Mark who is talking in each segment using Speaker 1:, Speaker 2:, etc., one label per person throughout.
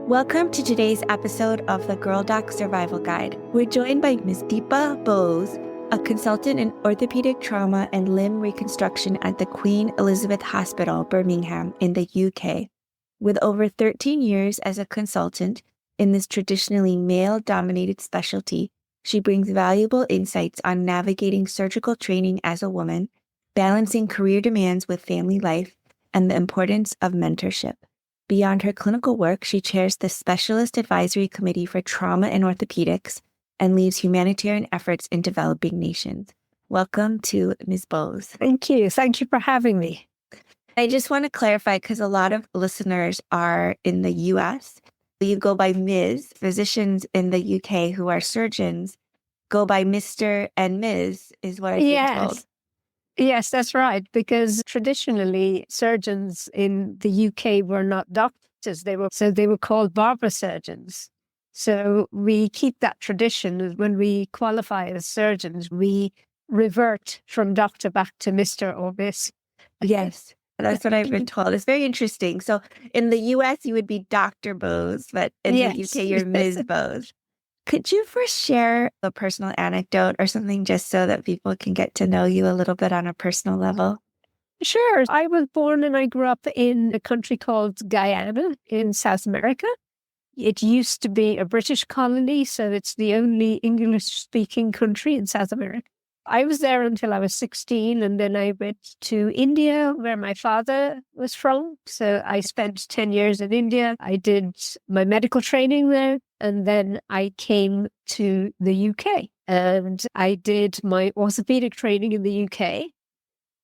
Speaker 1: Welcome to today's episode of the Girl Doc Survival Guide. We're joined by Ms. Deepa Bose, a consultant in orthopedic trauma and limb reconstruction at the Queen Elizabeth Hospital Birmingham in the UK. With over 13 years as a consultant in this traditionally male-dominated specialty, she brings valuable insights on navigating surgical training as a woman, balancing career demands with family life, and the importance of mentorship. Beyond her clinical work, she chairs the Specialist Advisory Committee for Trauma and Orthopedics and leads humanitarian efforts in developing nations. Welcome to Ms. Bose.
Speaker 2: Thank you. Thank you for having me.
Speaker 1: I just want to clarify, because a lot of listeners are in the U.S. You go by Ms. Physicians in the UK who are surgeons go by Mr. and Ms. is what I've been told.
Speaker 2: Yes, that's right. Because traditionally, surgeons in the UK were not doctors. They were called barber surgeons. So we keep that tradition. When we qualify as surgeons, we revert from doctor back to Mr. or Miss.
Speaker 1: Yes, that's what I've been told. It's very interesting. So in the US, you would be Dr. Bose, but in the UK, you're Ms. Bose. Could you first share a personal anecdote or something just so that people can get to know you a little bit on a personal level?
Speaker 2: Sure. I was born and I grew up in a country called Guyana in South America. It used to be a British colony, so it's the only English-speaking country in South America. I was there until I was 16, and then I went to India, where my father was from. So I spent 10 years in India. I did my medical training there, and then I came to the UK. And I did my orthopedic training in the UK,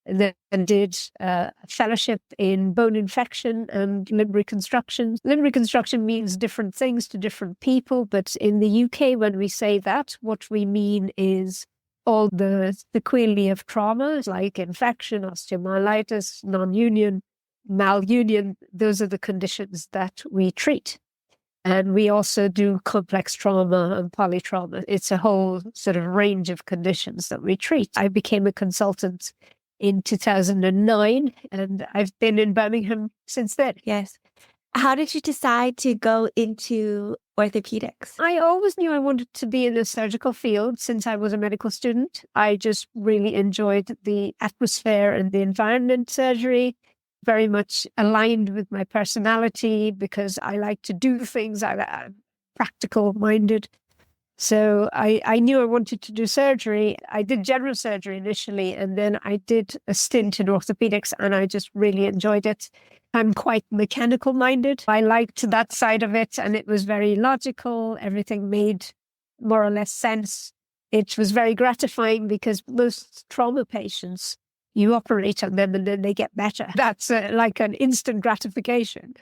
Speaker 2: and then did a fellowship in bone infection and limb reconstruction. Limb reconstruction means different things to different people, but in the UK, when we say that, what we mean is all the sequelae of trauma, like infection, osteomyelitis, non-union, malunion. Those are the conditions that we treat. And we also do complex trauma and polytrauma. It's a whole sort of range of conditions that we treat. I became a consultant in 2009, and I've been in Birmingham since then.
Speaker 1: Yes. How did you decide to go into orthopedics?
Speaker 2: I always knew I wanted to be in the surgical field since I was a medical student. I just really enjoyed the atmosphere and the environment surgery, very much aligned with my personality because I like to do things. I'm practical-minded. So I knew I wanted to do surgery. I did general surgery initially, and then I did a stint in orthopedics, and I just really enjoyed it. I'm quite mechanical-minded. I liked that side of it, and it was very logical. Everything made more or less sense. It was very gratifying because most trauma patients, you operate on them and then they get better. That's like an instant gratification.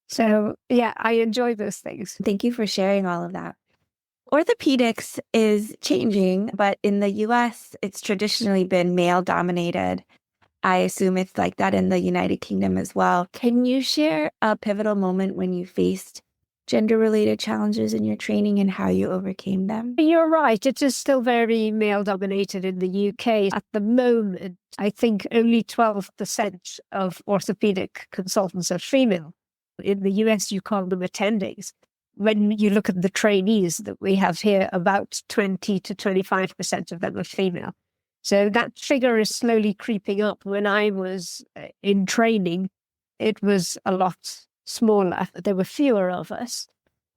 Speaker 2: So yeah, I enjoy those things.
Speaker 1: Thank you for sharing all of that. Orthopedics is changing, but in the US, it's traditionally been male-dominated. I assume it's like that in the United Kingdom as well. Can you share a pivotal moment when you faced gender-related challenges in your training and how you overcame them?
Speaker 2: You're right. It is still very male-dominated in the UK. At the moment, I think only 12% of orthopedic consultants are female. In the US, you call them attendings. When you look at the trainees that we have here, about 20 to 25% of them are female. So that figure is slowly creeping up. When I was in training, it was a lot smaller. There were fewer of us.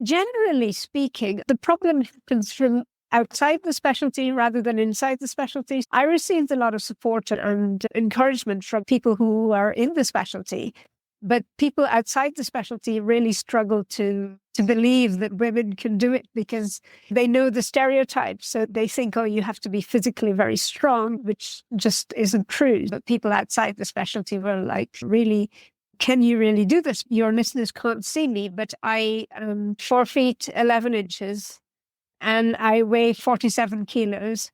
Speaker 2: Generally speaking, the problem happens from outside the specialty rather than inside the specialty. I received a lot of support and encouragement from people who are in the specialty. But people outside the specialty really struggle to believe that women can do it because they know the stereotypes. So they think, oh, you have to be physically very strong, which just isn't true. But people outside the specialty were like, really, can you really do this? Your listeners can't see me, but I am 4 feet 11 inches and I weigh 47 kilos.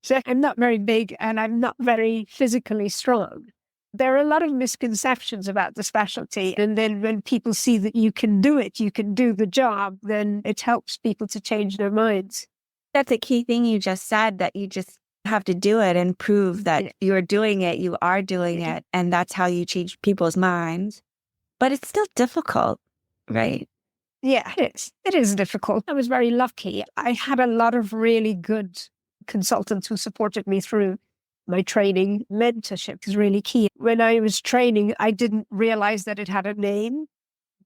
Speaker 2: So I'm not very big and I'm not very physically strong. There are a lot of misconceptions about the specialty. And then when people see that you can do it, you can do the job, then it helps people to change their minds.
Speaker 1: That's a key thing you just said, that you just have to do it and prove that you're doing it, you are doing it. And that's how you change people's minds. But it's still difficult, right?
Speaker 2: Yeah, it is difficult. I was very lucky. I had a lot of really good consultants who supported me through my training. Mentorship is really key. When I was training, I didn't realize that it had a name,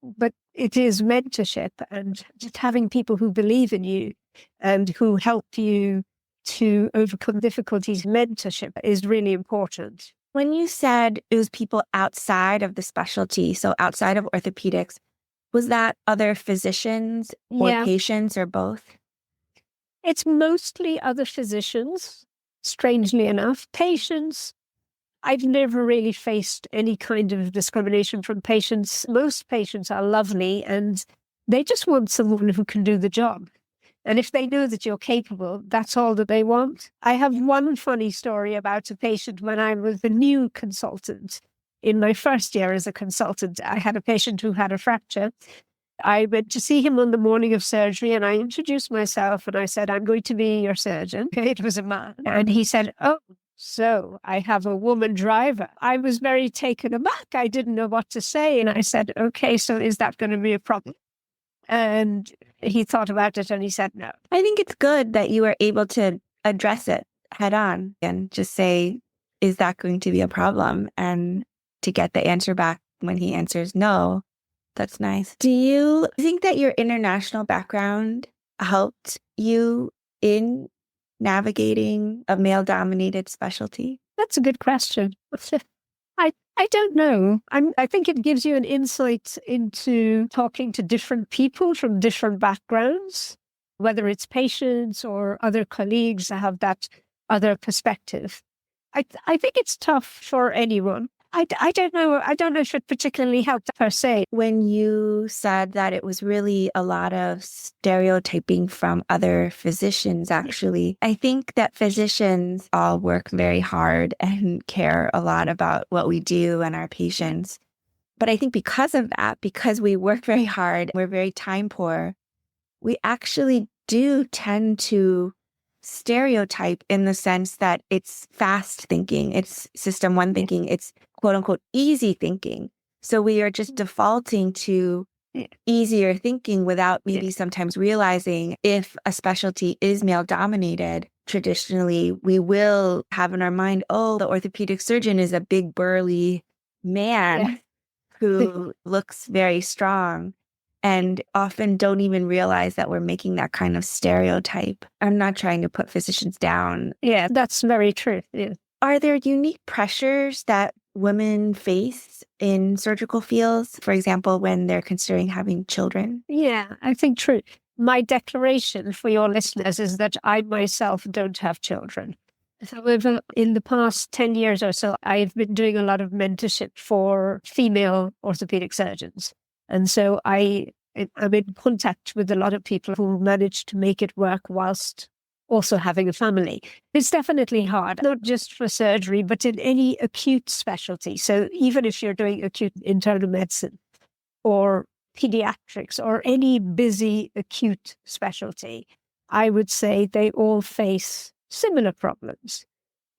Speaker 2: but it is mentorship, and just having people who believe in you and who help you to overcome difficulties. Mentorship is really important.
Speaker 1: When you said it was people outside of the specialty, so outside of orthopedics, was that other physicians or patients or both?
Speaker 2: It's mostly other physicians, strangely enough. Patients, I've never really faced any kind of discrimination from patients. Most patients are lovely and they just want someone who can do the job. And if they know that you're capable, that's all that they want. I have one funny story about a patient when I was a new consultant. In my first year as a consultant, I had a patient who had a fracture. I went to see him on the morning of surgery and I introduced myself and I said, I'm going to be your surgeon. It was a man. And he said, oh, so I have a woman driver. I was very taken aback. I didn't know what to say. And I said, okay, so is that going to be a problem? And he thought about it and he said no.
Speaker 1: I think it's good that you were able to address it head on and just say, is that going to be a problem? And to get the answer back when he answers no, that's nice. Do you think that your international background helped you in navigating a male-dominated specialty?
Speaker 2: That's a good question. I don't know. I think it gives you an insight into talking to different people from different backgrounds, whether it's patients or other colleagues that have that other perspective. I think it's tough for anyone. I don't know. I don't know if it particularly helped per se.
Speaker 1: When you said that it was really a lot of stereotyping from other physicians, actually, I think that physicians all work very hard and care a lot about what we do and our patients. But I think because of that, because we work very hard, we're very time poor, we actually do tend to stereotype in the sense that it's fast thinking, it's system one thinking, it's quote unquote easy thinking. So we are just defaulting to easier thinking without maybe sometimes realizing if a specialty is male dominated. Traditionally, we will have in our mind, oh, the orthopedic surgeon is a big burly man who looks very strong. And often don't even realize that we're making that kind of stereotype. I'm not trying to put physicians down.
Speaker 2: Yeah, that's very true. Yeah.
Speaker 1: Are there unique pressures that women face in surgical fields, for example, when they're considering having children?
Speaker 2: Yeah, I think true. My declaration for your listeners is that I myself don't have children. However, in the past 10 years or so, I've been doing a lot of mentorship for female orthopedic surgeons. And so I'm in contact with a lot of people who manage to make it work whilst also having a family. It's definitely hard, not just for surgery, but in any acute specialty. So even if you're doing acute internal medicine or pediatrics or any busy acute specialty, I would say they all face similar problems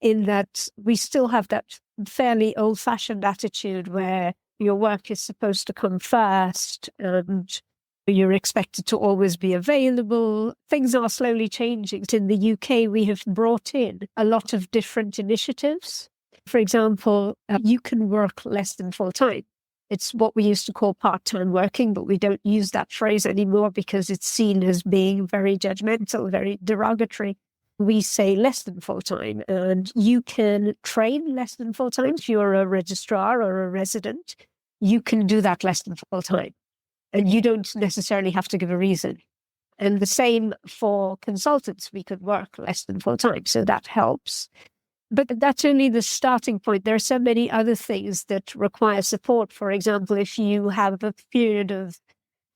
Speaker 2: in that we still have that fairly old-fashioned attitude where your work is supposed to come first and you're expected to always be available. Things are slowly changing. In the UK, we have brought in a lot of different initiatives. For example, you can work less than full time. It's what we used to call part-time working, but we don't use that phrase anymore because it's seen as being very judgmental, very derogatory. We say less than full time, and you can train less than full time. If you're a registrar or a resident, you can do that less than full time, and you don't necessarily have to give a reason. And the same for consultants. We could work less than full time, so that helps. But that's only the starting point. There are so many other things that require support. For example, if you have a period of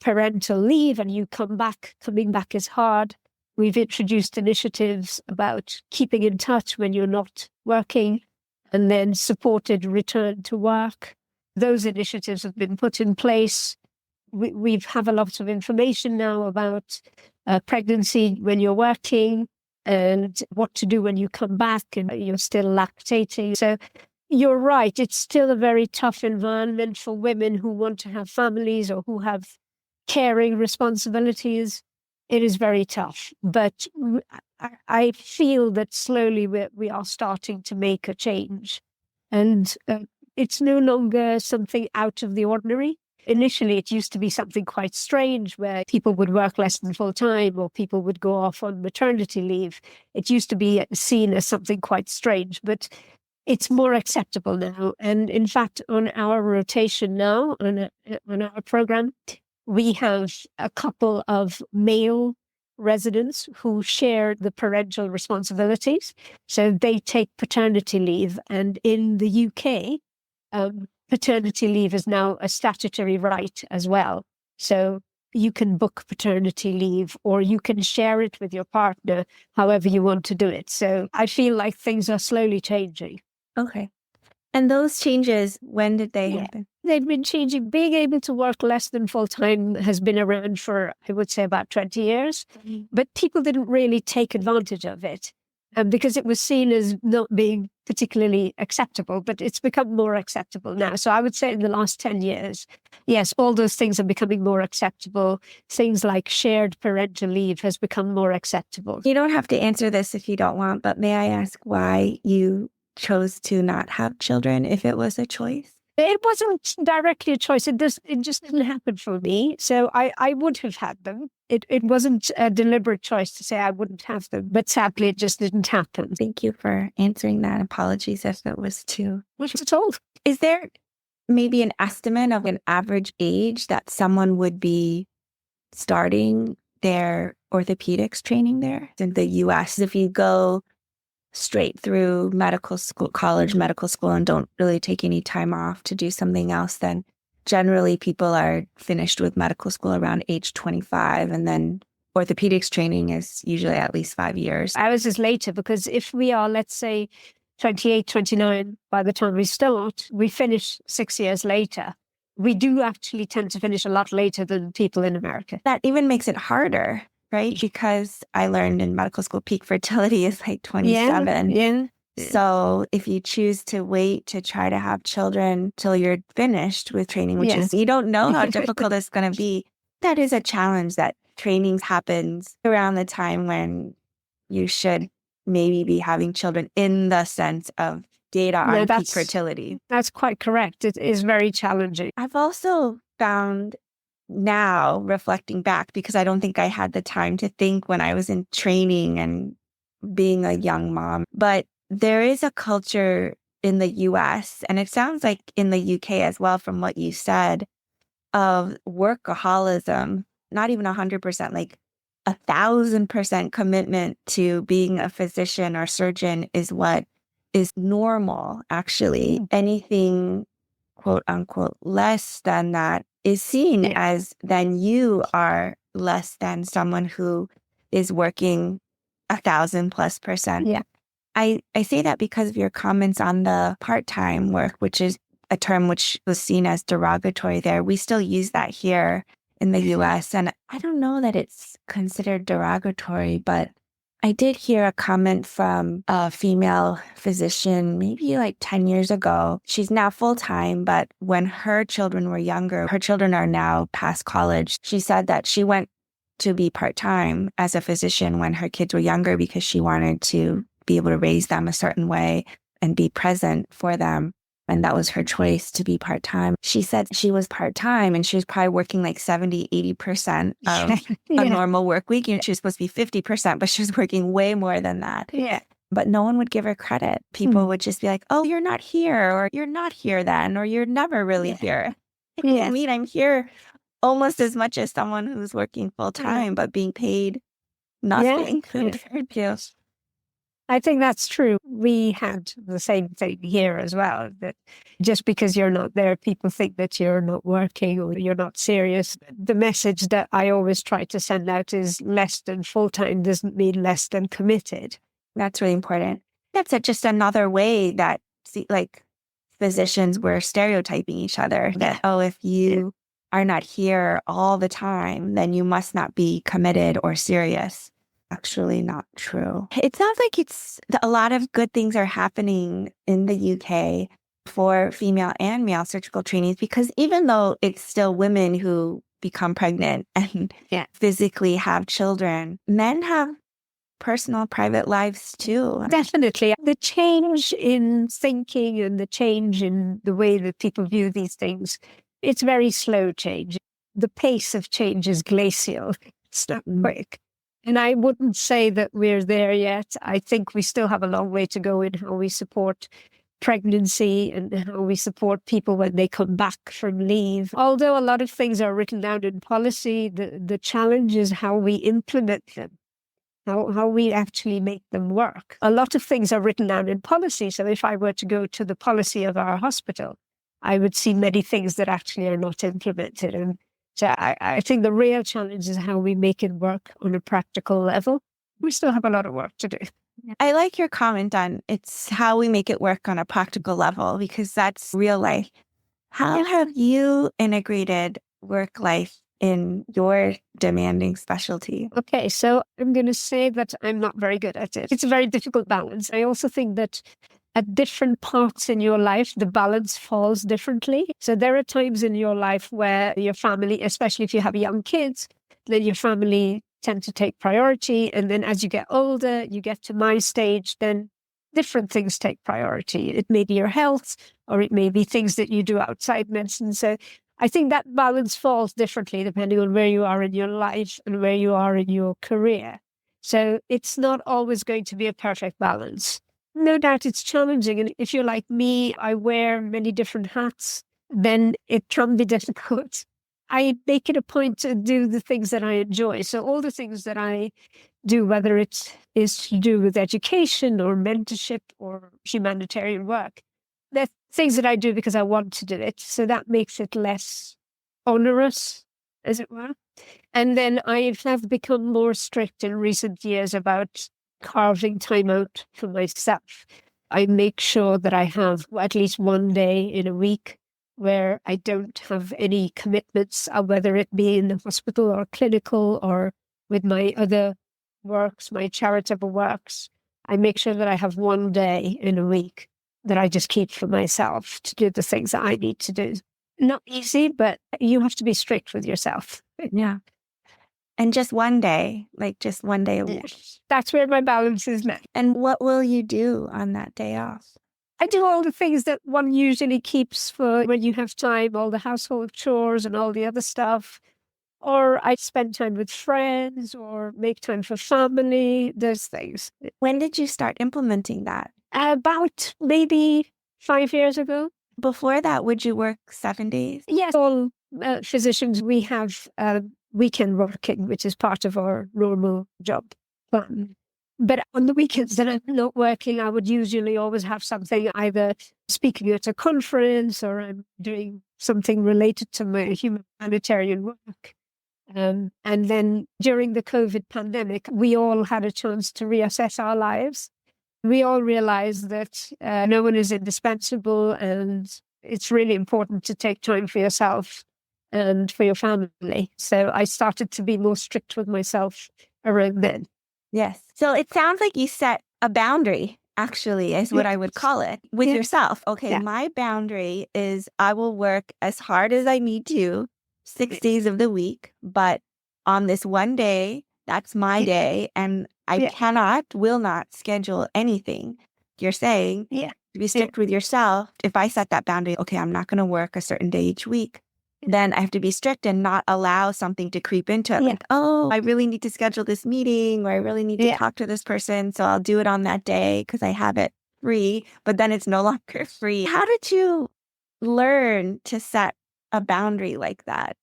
Speaker 2: parental leave and you coming back is hard. We've introduced initiatives about keeping in touch when you're not working and then supported return to work. Those initiatives have been put in place. We have a lot of information now about pregnancy when you're working and what to do when you come back and you're still lactating. So you're right. It's still a very tough environment for women who want to have families or who have caring responsibilities, it is very tough. But I feel that slowly we are starting to make a change. And it's no longer something out of the ordinary. Initially, it used to be something quite strange where people would work less than full time or people would go off on maternity leave. It used to be seen as something quite strange, but it's more acceptable now. And in fact, on our rotation now, on our program, we have a couple of male residents who share the parental responsibilities. So they take paternity leave. And in the UK, paternity leave is now a statutory right as well. So you can book paternity leave or you can share it with your partner, however you want to do it. So I feel like things are slowly changing.
Speaker 1: Okay. And those changes, when did they happen?
Speaker 2: They've been changing. Being able to work less than full time has been around for, I would say, about 20 years. Mm-hmm. But people didn't really take advantage of it because it was seen as not being particularly acceptable, but it's become more acceptable now. So I would say in the last 10 years, yes, all those things are becoming more acceptable. Things like shared parental leave has become more acceptable.
Speaker 1: You don't have to answer this if you don't want, but may I ask why you chose to not have children if it was a choice?
Speaker 2: It wasn't directly a choice. It just didn't happen for me. So I would have had them. It wasn't a deliberate choice to say I wouldn't have them, but sadly it just didn't happen.
Speaker 1: Thank you for answering that. Apologies if it was too.
Speaker 2: Not at all.
Speaker 1: Is there maybe an estimate of an average age that someone would be starting their orthopedics training there in the US? If you go straight through medical school, college medical school, and don't really take any time off to do something else, then generally people are finished with medical school around age 25. And then orthopedics training is usually at least 5 years.
Speaker 2: Ours is later because if we are, let's say, 28, 29, by the time we start, we finish 6 years later. We do actually tend to finish a lot later than people in America.
Speaker 1: That even makes it harder. Right? Because I learned in medical school peak fertility is like 27.
Speaker 2: Yeah.
Speaker 1: So if you choose to wait to try to have children till you're finished with training, which is, you don't know how difficult it's going to be. That is a challenge that training happens around the time when you should maybe be having children in the sense of data on peak fertility.
Speaker 2: That's quite correct. It is very challenging.
Speaker 1: I've also found now, reflecting back, because I don't think I had the time to think when I was in training and being a young mom, but there is a culture in the US, and it sounds like in the UK as well from what you said, of workaholism, not even 100%, like 1,000% commitment to being a physician or surgeon is what is normal, actually. Anything, quote unquote, less than that is seen as then you are less than someone who is working 1,000+%.
Speaker 2: Yeah.
Speaker 1: I say that because of your comments on the part-time work, which is a term which was seen as derogatory there. We still use that here in the US. And I don't know that it's considered derogatory, but I did hear a comment from a female physician maybe like 10 years ago. She's now full-time, but when her children were younger, her children are now past college. She said that she went to be part-time as a physician when her kids were younger because she wanted to be able to raise them a certain way and be present for them. And that was her choice to be part-time. She said she was part-time and she was probably working like 70, 80% of a normal work week. You know, she was supposed to be 50%, but she was working way more than that.
Speaker 2: Yeah.
Speaker 1: But no one would give her credit. People would just be like, oh, you're not here, or you're not here then, or you're never really here. I mean, I'm here almost as much as someone who's working full-time, but being paid nothing compared to.
Speaker 2: I think that's true. We had the same thing here as well, that just because you're not there, people think that you're not working or you're not serious. The message that I always try to send out is less than full-time doesn't mean less than committed.
Speaker 1: That's really important. That's just another way that, like, physicians were stereotyping each other. That, oh, if you are not here all the time, then you must not be committed or serious. Actually not true. It sounds like a lot of good things are happening in the UK for female and male surgical trainees, because even though it's still women who become pregnant and
Speaker 2: Yeah.
Speaker 1: physically have children. Men have personal, private lives too.
Speaker 2: Definitely. The change in thinking and the change in the way that people view these things, it's very slow change. The pace of change is glacial. It's not quick. And I wouldn't say that we're there yet. I think we still have a long way to go in how we support pregnancy and how we support people when they come back from leave. Although a lot of things are written down in policy, the challenge is how we implement them. How we actually make them work. A lot of things are written down in policy. So if I were to go to the policy of our hospital, I would see many things that actually are not implemented. And so I think the real challenge is how we make it work on a practical level. We still have a lot of work to do.
Speaker 1: I like your comment on it's how we make it work on a practical level, because that's real life. How have you integrated work life in your demanding specialty?
Speaker 2: Okay, so I'm going to say that I'm not very good at it. It's a very difficult balance. I also think that at different parts in your life, the balance falls differently. So there are times in your life where your family, especially if you have young kids, then your family tend to take priority. And then as you get older, you get to my stage, then different things take priority. It may be your health, or it may be things that you do outside medicine. So I think that balance falls differently depending on where you are in your life and where you are in your career. So it's not always going to be a perfect balance. No doubt it's challenging. And if you're like me, I wear many different hats, then it can be difficult. I make it a point to do the things that I enjoy. So all the things that I do, whether it is to do with education or mentorship or humanitarian work, they're things that I do because I want to do it. So that makes it less onerous, as it were. And then I have become more strict in recent years about carving time out for myself. I make sure that I have at least one day in a week where I don't have any commitments, whether it be in the hospital or clinical or with my other works, my charitable works. I make sure that I have one day in a week that I just keep for myself to do the things that I need to do. Not easy, but you have to be strict with yourself.
Speaker 1: Yeah. And just one day, like just one day a week.
Speaker 2: That's where my balance is now.
Speaker 1: And what will you do on that day off?
Speaker 2: I do all the things that one usually keeps for when you have time, all the household chores and all the other stuff. Or I spend time with friends or make time for family, those things.
Speaker 1: When did you start implementing that?
Speaker 2: About maybe 5 years ago.
Speaker 1: Before that, would you work 7 days?
Speaker 2: Yes, all physicians, we have weekend working, which is part of our normal job plan. But on the weekends that I'm not working, I would usually always have something, either speaking at a conference or I'm doing something related to my humanitarian work. And then during the COVID pandemic, we all had a chance to reassess our lives. We all realized that no one is indispensable, and it's really important to take time for yourself and for your family. So I started to be more strict with myself around then.
Speaker 1: Yes. So it sounds like you set a boundary, actually, is what I would call it, with yourself. Okay, my boundary is I will work as hard as I need to 6 days of the week, but on this one day, that's my day, and I will not schedule anything. You're saying to be strict with yourself. If I set that boundary, okay, I'm not going to work a certain day each week, then I have to be strict and not allow something to creep into it. Like, oh, I really need to schedule this meeting, or I really need to talk to this person, so I'll do it on that day because I have it free, but then it's no longer free. How did you learn to set a boundary like that?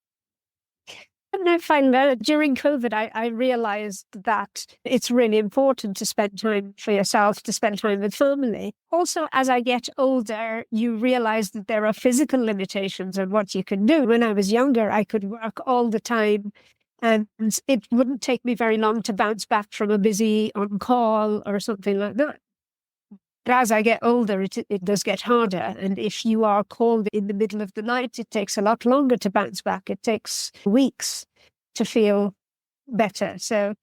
Speaker 2: And I find that during COVID, I realized that it's really important to spend time for yourself, to spend time with family. Also, as I get older, you realize that there are physical limitations on what you can do. When I was younger, I could work all the time, and it wouldn't take me very long to bounce back from a busy on-call or something like that. But as I get older, it does get harder. And if you are called in the middle of the night, it takes a lot longer to bounce back. It takes weeks to feel better. So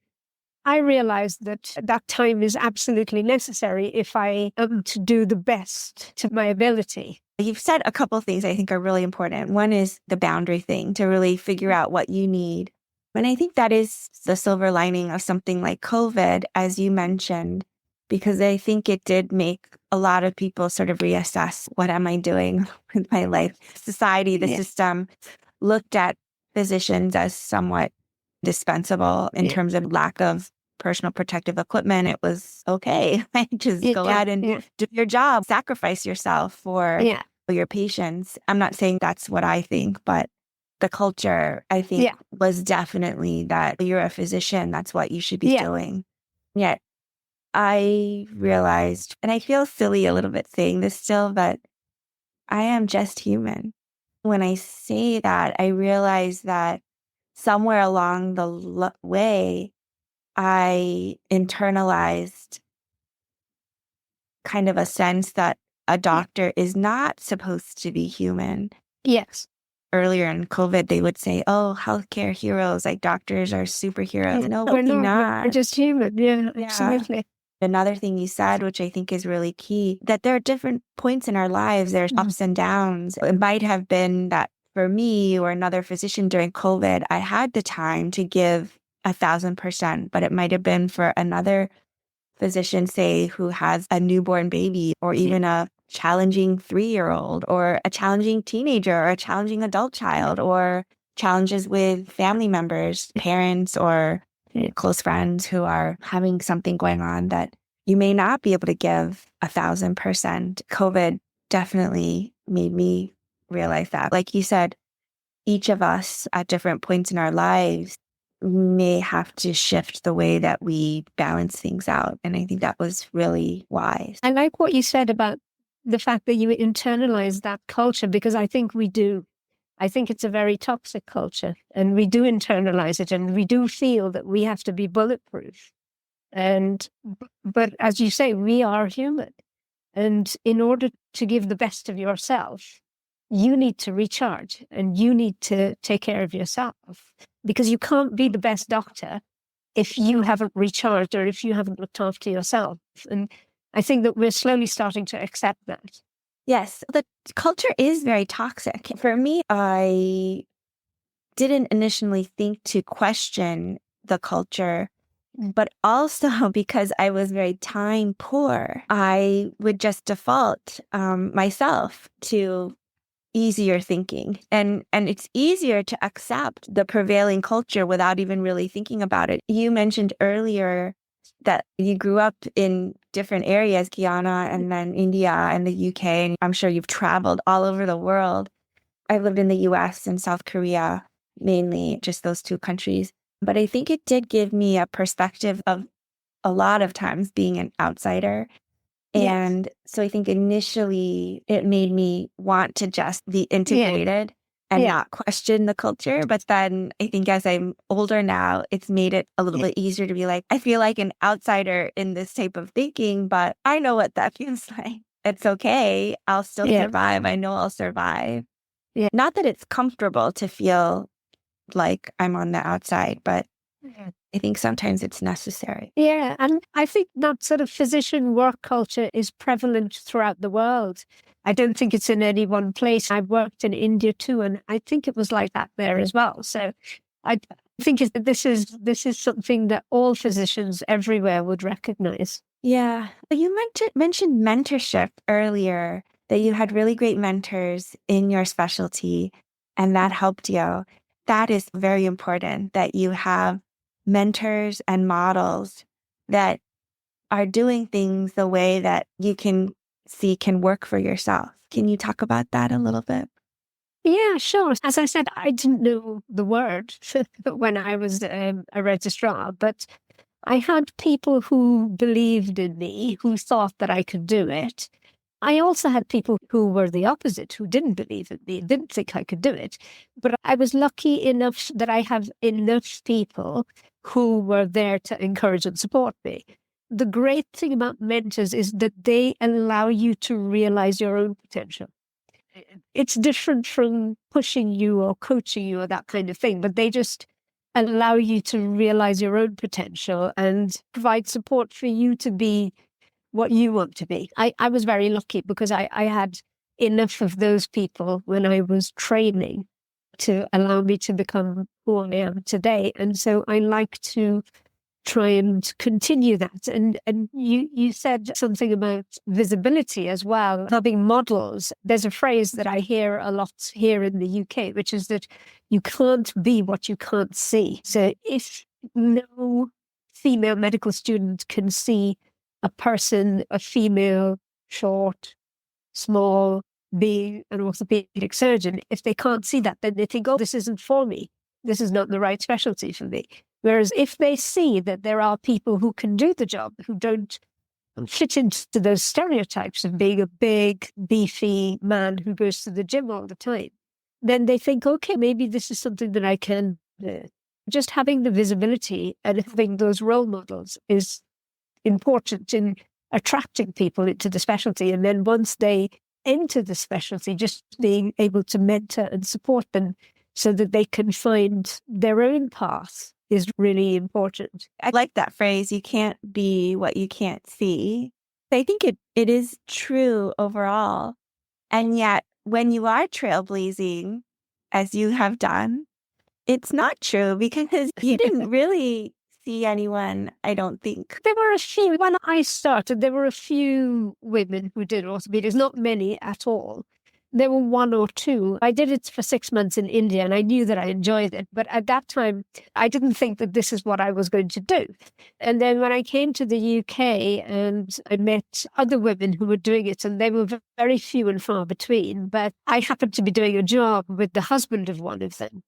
Speaker 2: I realized that that time is absolutely necessary if I am to do the best to my ability.
Speaker 1: You've said a couple of things I think are really important. One is the boundary thing, to really figure out what you need. And I think that is the silver lining of something like COVID, as you mentioned, because I think it did make a lot of people sort of reassess, what am I doing with my life? Society, the system looked at physicians as somewhat dispensable in terms of lack of personal protective equipment. It was okay. Just go ahead and do your job, sacrifice yourself for your patients. I'm not saying that's what I think, but the culture, I think, was definitely that you're a physician. That's what you should be doing. Yet I realized, and I feel silly a little bit saying this still, but I am just human. When I say that, I realize that somewhere along the way, I internalized kind of a sense that a doctor is not supposed to be human.
Speaker 2: Yes.
Speaker 1: Earlier in COVID, they would say, oh, healthcare heroes, like doctors are superheroes. No,
Speaker 2: we're
Speaker 1: not.
Speaker 2: We're just human. Yeah, absolutely.
Speaker 1: Another thing you said, which I think is really key, that there are different points in our lives. There's ups and downs. It might have been that for me or another physician during COVID, I had the time to give 1,000%, but it might have been for another physician, say, who has a newborn baby or even a challenging 3-year-old or a challenging teenager or a challenging adult child or challenges with family members, parents, or close friends who are having something going on that you may not be able to give 1,000%. COVID definitely made me realize that. Like you said, each of us at different points in our lives may have to shift the way that we balance things out. And I think that was really wise.
Speaker 2: I like what you said about the fact that you internalize that culture, because I think we do. I think it's a very toxic culture, and we do internalize it, and we do feel that we have to be bulletproof. But as you say, we are human. And in order to give the best of yourself, you need to recharge and you need to take care of yourself, because you can't be the best doctor if you haven't recharged or if you haven't looked after yourself. And I think that we're slowly starting to accept that.
Speaker 1: Yes, the culture is very toxic. For me, I didn't initially think to question the culture, but also because I was very time poor, I would just default myself to easier thinking. And it's easier to accept the prevailing culture without even really thinking about it. You mentioned earlier that you grew up in different areas, Guyana and then India and the UK, and I'm sure you've traveled all over the world. I lived in the US and South Korea, mainly just those two countries. But I think it did give me a perspective of a lot of times being an outsider. And so I think initially it made me want to just be integrated and not question the culture. But then I think as I'm older now, it's made it a little bit easier to be like, I feel like an outsider in this type of thinking, but I know what that feels like. It's okay. I'll still survive. I know I'll survive. Not that it's comfortable to feel like I'm on the outside, but I think sometimes it's necessary.
Speaker 2: Yeah, and I think that sort of physician work culture is prevalent throughout the world. I don't think it's in any one place. I've worked in India too, and I think it was like that there as well. So I think this is something that all physicians everywhere would recognize.
Speaker 1: Yeah. You mentioned mentorship earlier, that you had really great mentors in your specialty, and that helped you. That is very important, that you have mentors and models that are doing things the way that you can see can work for yourself. Can you talk about that a little bit?
Speaker 2: Yeah, sure. As I said, I didn't know the word when I was a registrar, but I had people who believed in me, who thought that I could do it. I also had people who were the opposite, who didn't believe in me, didn't think I could do it. But I was lucky enough that I have enough people who were there to encourage and support me. The great thing about mentors is that they allow you to realize your own potential. It's different from pushing you or coaching you or that kind of thing, but they just allow you to realize your own potential and provide support for you to be what you want to be. I was very lucky because I had enough of those people when I was training to allow me to become who I am today. And so I like to try and continue that. And you said something about visibility as well, having models. There's a phrase that I hear a lot here in the UK, which is that you can't be what you can't see. So if no female medical student can see a person, a female, short, small, being an orthopedic surgeon, if they can't see that, then they think, oh, this isn't for me. This is not the right specialty for me. Whereas if they see that there are people who can do the job, who don't fit into those stereotypes of being a big, beefy man who goes to the gym all the time, then they think, okay, maybe this is something that I can do. Just having the visibility and having those role models is important in attracting people into the specialty. And then once they enter the specialty, just being able to mentor and support them so that they can find their own path is really important.
Speaker 1: I like that phrase, you can't be what you can't see. I think it is true overall. And yet, when you are trailblazing, as you have done, it's not true because you didn't really see anyone, I don't think.
Speaker 2: There were a few. When I started, there were a few women who did orthopedics, not many at all. There were one or two. I did it for 6 months in India and I knew that I enjoyed it. But at that time, I didn't think that this is what I was going to do. And then when I came to the UK and I met other women who were doing it, and they were very few and far between, but I happened to be doing a job with the husband of one of them.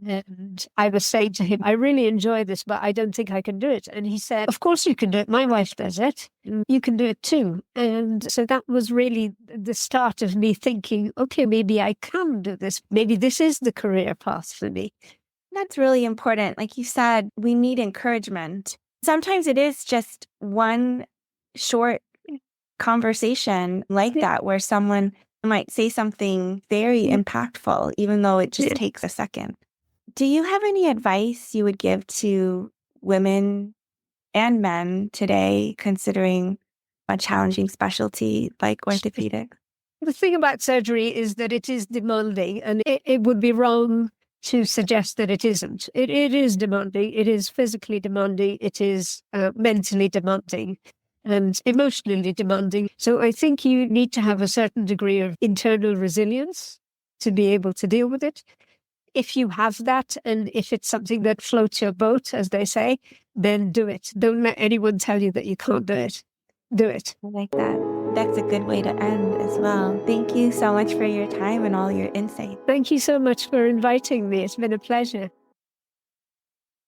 Speaker 2: And I was saying to him, I really enjoy this, but I don't think I can do it. And he said, of course you can do it. My wife does it. You can do it too. And so that was really the start of me thinking, okay, maybe I can do this. Maybe this is the career path for me.
Speaker 1: That's really important. Like you said, we need encouragement. Sometimes it is just one short conversation like that where someone might say something very impactful, even though it just takes a second. Do you have any advice you would give to women and men today considering a challenging specialty like orthopedic?
Speaker 2: The thing about surgery is that it is demanding, and it would be wrong to suggest that it isn't. It is demanding. It is physically demanding. It is mentally demanding and emotionally demanding. So I think you need to have a certain degree of internal resilience to be able to deal with it. If you have that, and if it's something that floats your boat, as they say, then do it. Don't let anyone tell you that you can't do it. Do it.
Speaker 1: I like that. That's a good way to end as well. Thank you so much for your time and all your insight.
Speaker 2: Thank you so much for inviting me. It's been a pleasure.